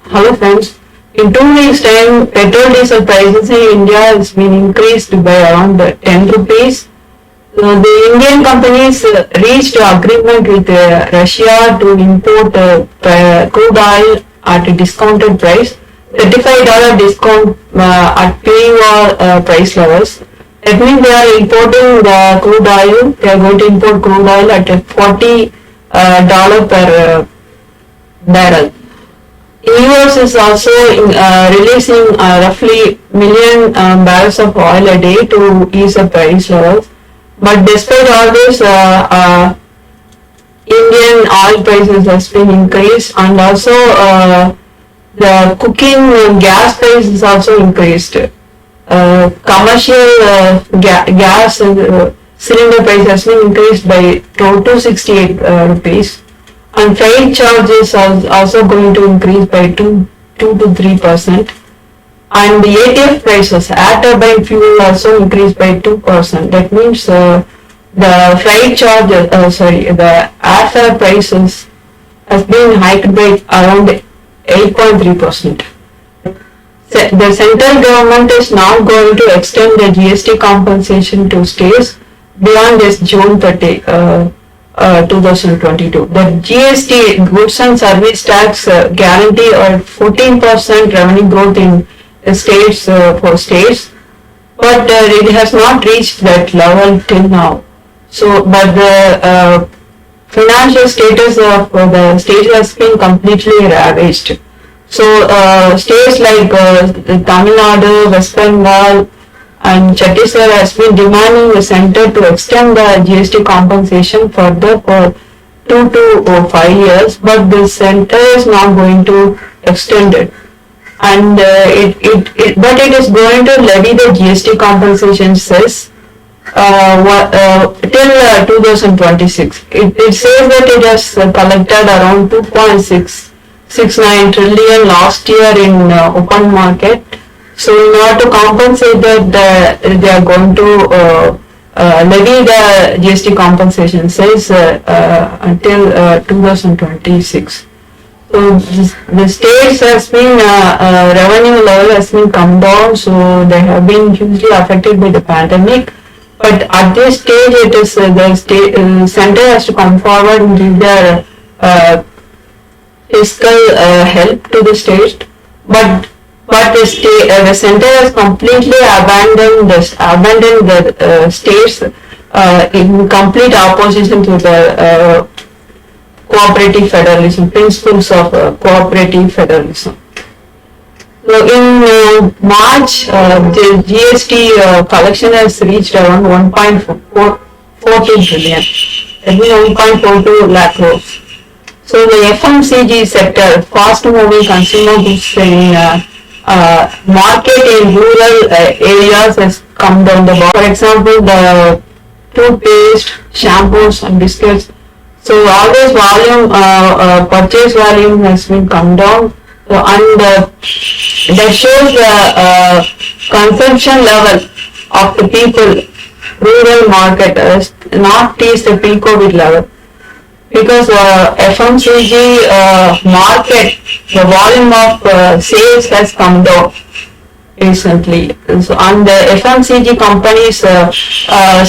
Hello friends. In 2 weeks time, petrol diesel prices in India has been increased by around 10 rupees. The Indian companies reached an agreement with Russia to import crude oil at a discounted price, $35 discount at pre-war price levels. That means they are importing the crude oil. They are going to import crude oil at $40 per barrel. US is also releasing roughly million barrels of oil a day to ease the price levels. But despite all this, Indian oil prices has been increased, and also the cooking gas price is also increased. Commercial gas cylinder price has been increased by 268 rupees. And freight charges are also going to increase by 2 to 3%. And the ATF prices, air turbine fuel, also increased by 2%. That means the freight charge, the airfare prices has been hiked by around 8.3%. The central government is now going to extend the GST compensation to states beyond this June 30. 2022. The GST, goods and service tax, guarantee a 14% revenue growth in states for states, but it has not reached that level till now. So, but the financial status of the state has been completely ravaged. So, states like Tamil Nadu, West Bengal, and Chhattisgarh has been demanding the centre to extend the GST compensation further for 2 to 5 years, but the centre is not going to extend it, and but it is going to levy the GST compensation cess till 2026. It says that it has collected around 2.669 trillion last year in open market. So in order to compensate that, they are going to levy the GST compensation cess until 2026. So the states has been revenue level has been come down, so they have been hugely affected by the pandemic. But at this stage, it is the state center has to come forward and give their fiscal help to the state, but the center has completely abandoned the states in complete opposition to the cooperative federalism, principles of cooperative federalism. So in March, the GST collection has reached around 1.42 trillion, that means 1.42 lakh crores. So the FMCG sector, fast-moving consumer goods in market in rural areas has come down the bar. For example, the toothpaste, shampoos and biscuits. So all this volume, purchase volume has been come down, and that shows the consumption level of the people, rural market has not reached the pre-COVID level. Because FMCG market, the volume of sales has come down recently. So, and the FMCG companies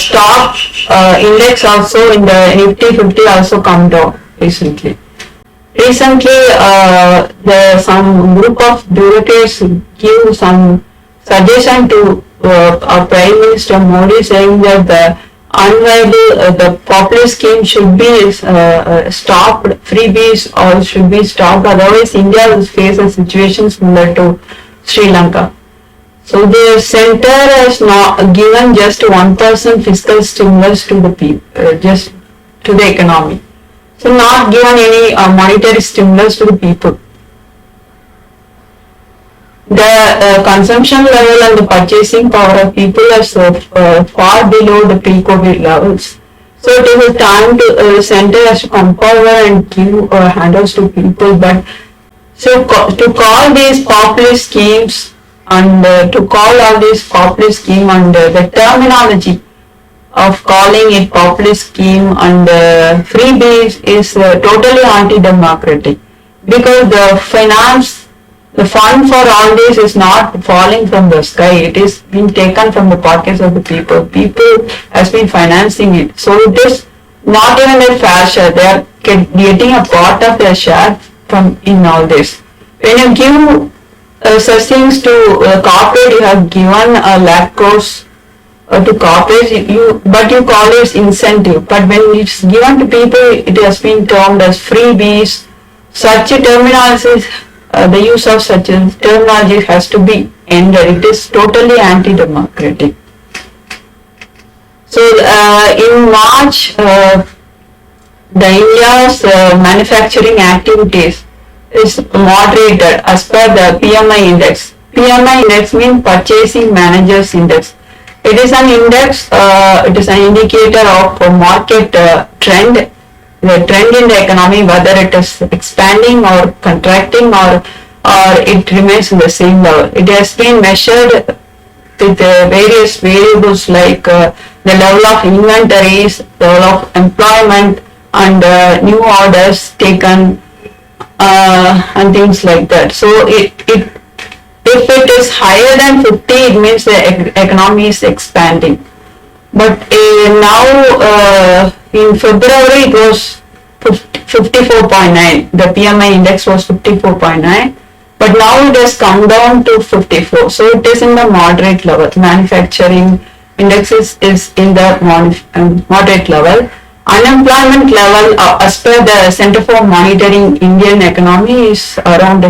stock index also in the Nifty 50 also come down recently. Recently, some group of bureaucrats give some suggestion to our Prime Minister Modi, saying that the unviable, the populist scheme should be stopped, freebies all should be stopped, otherwise India will face a situation similar to Sri Lanka. So the center has not given just 1% fiscal stimulus to the people, just to the economy. So not given any monetary stimulus to the people. The consumption level and the purchasing power of people is far below the pre-COVID levels. So it is a time to the center has to come forward and give handouts to people. But so to call these populist schemes and the terminology of calling it populist scheme and freebies is totally anti-democratic, because the finance The fund for all this is not falling from the sky. It is being taken from the pockets of the people. People has been financing it. So it is not even a fair share. They are getting a part of their share from in all this. When you give such things to corporate, you have given a lakh crores to corporates, but you call it incentive. But when it's given to people, it has been termed as freebies. Such a terminology, the use of such a terminology has to be ended. It is totally anti-democratic. So in March, the India's manufacturing activities is moderated as per the PMI index. PMI index means Purchasing Managers Index. It is an index, it is an indicator of market trend, the trend in the economy, whether it is expanding or contracting or it remains in the same level. It has been measured with various variables like the level of inventories, the level of employment and new orders taken and things like that. So if it is higher than 50, it means the economy is expanding. But now in February it was 54.9. The PMI index was 54.9. But now it has come down to 54. So it is in the moderate level. Manufacturing index is in the moderate level. Unemployment level as per the Center for Monitoring Indian Economy is around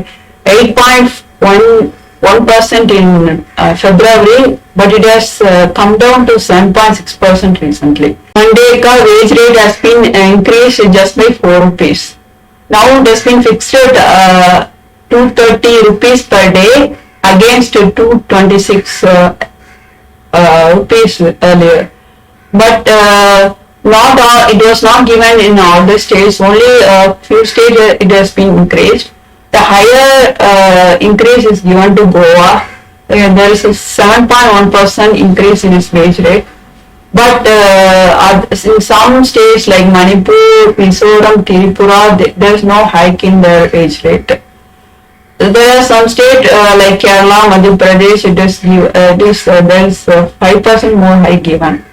8.1% in February, but it has come down to 7.6% recently. Mandeka wage rate has been increased just by 4 rupees. Now it has been fixed at 230 rupees per day against 226 rupees earlier. But not all, it was not given in all the states, only a few states it has been increased. The higher increase is given to Goa. There is a 7.1% increase in its wage rate. But in some states like Manipur, Mizoram, Tripura, there is no hike in their wage rate. There are some states like Kerala, Madhya Pradesh, there is 5% more hike given.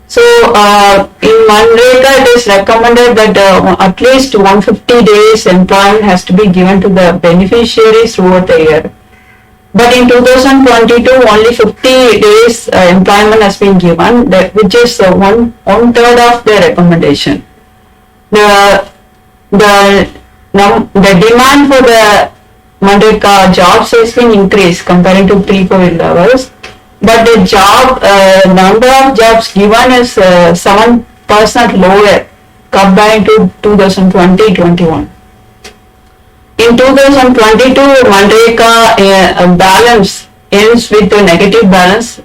So in Manreka it is recommended that at least 150 days employment has to be given to the beneficiaries throughout the year. But in 2022 only 50 days employment has been given, which is one third of the recommendation. The demand for the Manreka jobs has been increased comparing to pre-COVID levels. But the number of jobs given is 7% lower compared to 2020-21. In 2022, Manreka balance ends with a negative balance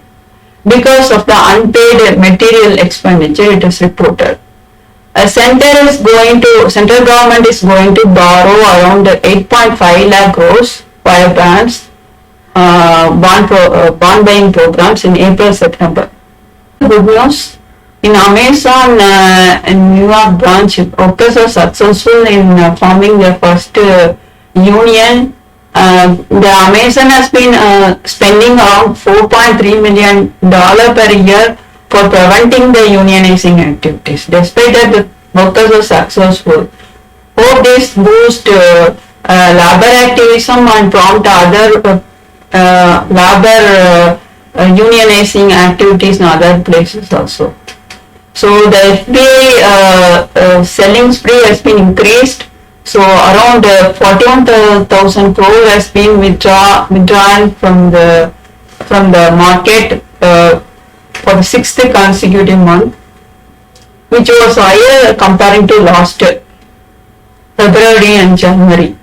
because of the unpaid material expenditure, it is reported. Central government is going to borrow around 8.5 lakh crores via banks. Bond buying programs in April-September. Good news, in Amazon New York branch, workers are successful in forming their first union. The Amazon has been spending around $4.3 million per year for preventing the unionizing activities. Despite that, the workers are successful. Hope this boosts labor activism and prompt other labor unionizing activities in other places also. So the FBI selling spree has been increased. So around 41,000 crore has been withdrawn from the market for the 6th consecutive month, which was higher comparing to last February and January.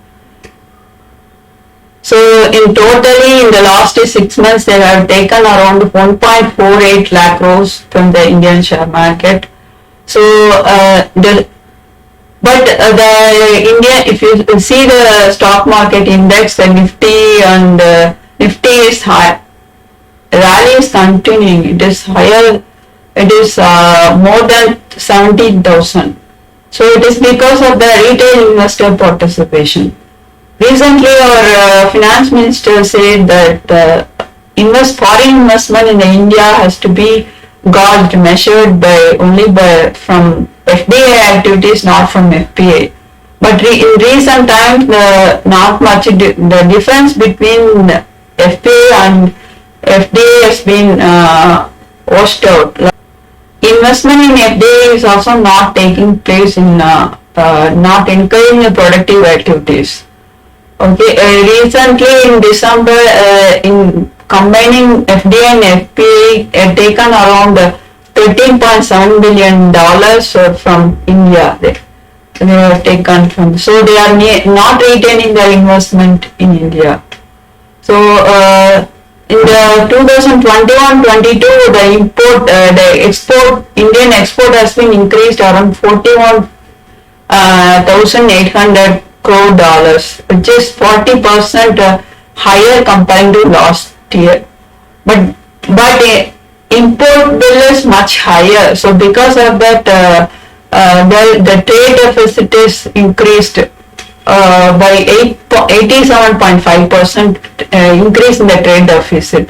So in totally in the last 6 months they have taken around 1.48 lakh crores from the Indian share market. So the India, if you see the stock market index, the Nifty and Nifty is high. Rally is continuing. It is higher. It is more than 17,000. So it is because of the retail investor participation. Recently, our finance minister said that foreign investment in India has to be gauged, measured by only from FDI activities, not from FPI. But in recent times, not much the difference between FPI and FDI has been washed out. Investment in FDI is also not taking place in not encouraging the productive activities. Okay, recently in December, in combining FDI and FPI, taken around $13.7 billion from India. They have taken from, so they are not retaining their investment in India. So in the 2021-22, Indian export has been increased around 41,800 crore dollars, which is 40% higher compared to last year. But import bill is much higher. So because of that, the trade deficit is increased by 87.5% increase in the trade deficit,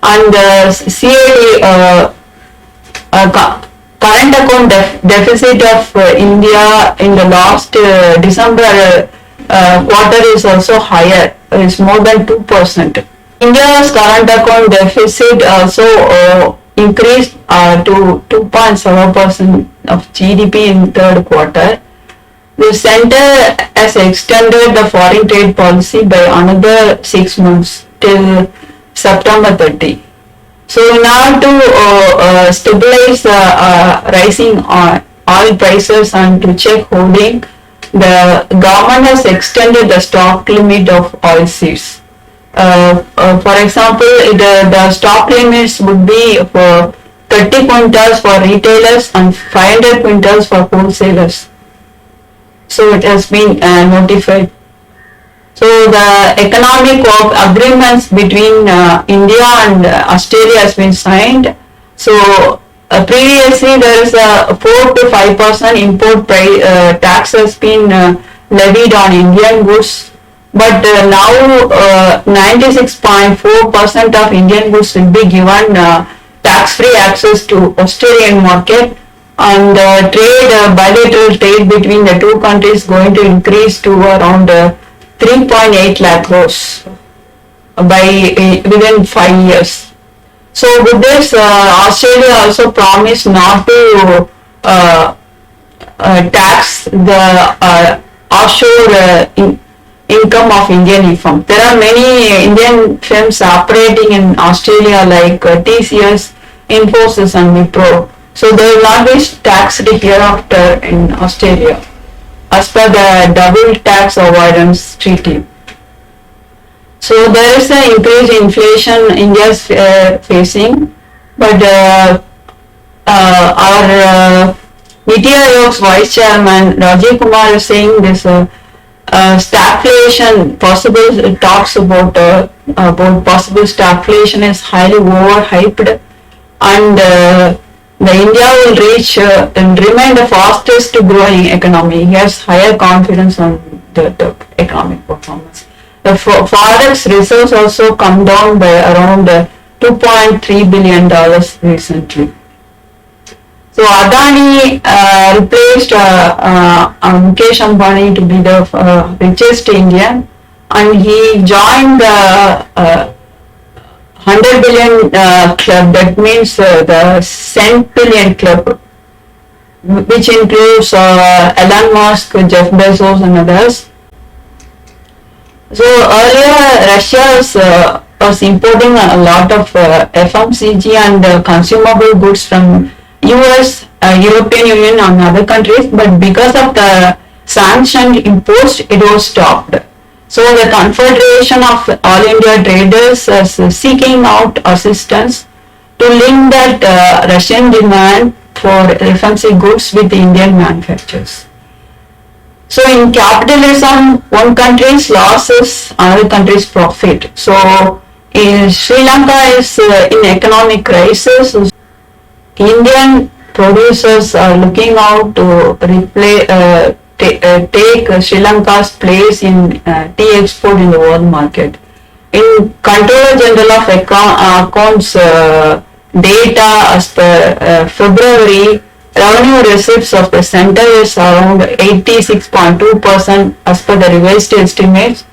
and the CAD current account deficit of India in the last December quarter is also higher. It's more than 2%. India's current account deficit also increased to 2.7% of GDP in third quarter. The center has extended the foreign trade policy by another 6 months till September 30. So in order to stabilize rising oil prices and to check holding, the government has extended the stock limit of oil seeds. For example, the stock limits would be for 30 quintals for retailers and 500 quintals for wholesalers. So it has been notified. So the economic agreements between India and Australia has been signed. So previously there is a 4 to 5% import tax has been levied on Indian goods, but now 96.4% of Indian goods will be given tax-free access to Australian market, and bilateral trade between the two countries going to increase to around 3.8 lakh crores within 5 years. So with this, Australia also promised not to tax the offshore income of Indian firms. There are many Indian firms operating in Australia like TCS, Infosys and Wipro. So they will not be taxed hereafter in Australia as per the double tax avoidance treaty. So there is an increased inflation India is facing, but our Niti Aayog's Vice Chairman Rajiv Kumar is saying this stagflation, possible talks about possible stagflation is highly overhyped, and the India will reach and remain the fastest growing economy. He has higher confidence on the economic performance. The forex reserves also come down by around $2.3 billion recently. So Adani replaced Mukesh Ambani to be the richest Indian, and he joined the 100 billion club. That means the centillion club, which includes Elon Musk, Jeff Bezos and others. So earlier Russia was importing a lot of FMCG and consumable goods from US, European Union and other countries, but because of the sanctioned imports, it was stopped. So the Confederation of All India Traders is seeking out assistance to link that Russian demand for FMCG goods with the Indian manufacturers. So in capitalism, one country's loss is another country's profit. So Sri Lanka is in economic crisis. Indian producers are looking out to take Sri Lanka's place in tea export in the world market. In Controller General of Accounts data as per February, revenue receipts of the center is around 86.2% as per the revised estimates,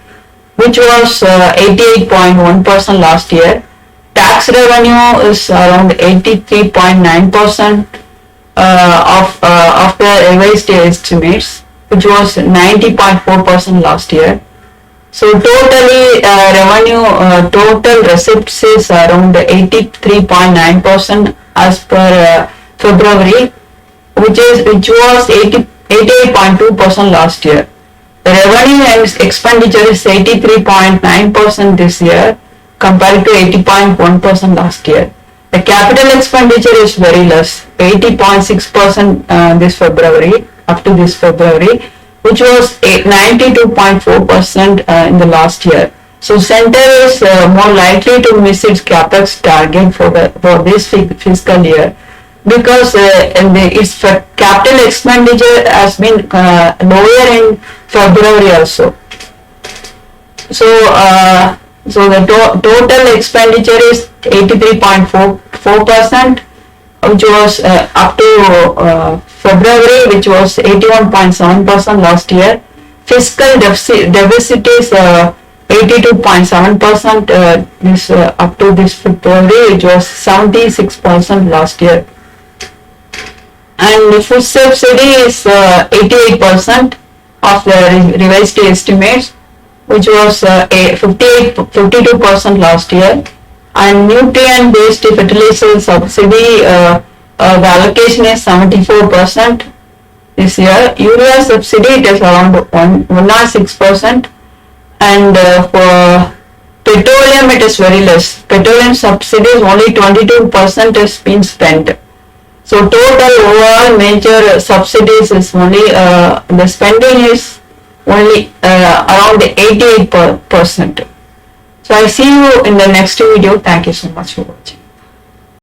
which was 88.1% last year. Tax revenue is around 83.9% of the revised estimates, which was 90.4% last year. So totally total receipts is around 83.9% as per February, which was 88.2% last year. The revenue and expenditure is 83.9% this year compared to 80.1% last year. The capital expenditure is very less, 80.6% this February, up to this February, which was 92.4% in the last year. So center is more likely to miss its capex target for this fiscal year, because its capital expenditure has been lower in February also. So the total expenditure is 83.4%, which was up to February, which was 81.7% last year. Fiscal deficit is 82.7% this up to this February, which was 76% last year. And the food subsidy is 88% of the revised estimates, which was 52% last year. And nutrient-based fertilizer subsidy, the allocation is 74% this year. Urea subsidy, it is around 106%. And for petroleum, it is very less. Petroleum subsidies, only 22% is being spent. So total overall major subsidies is only, the spending is only around 88%. So I see you in the next video. Thank you so much for watching.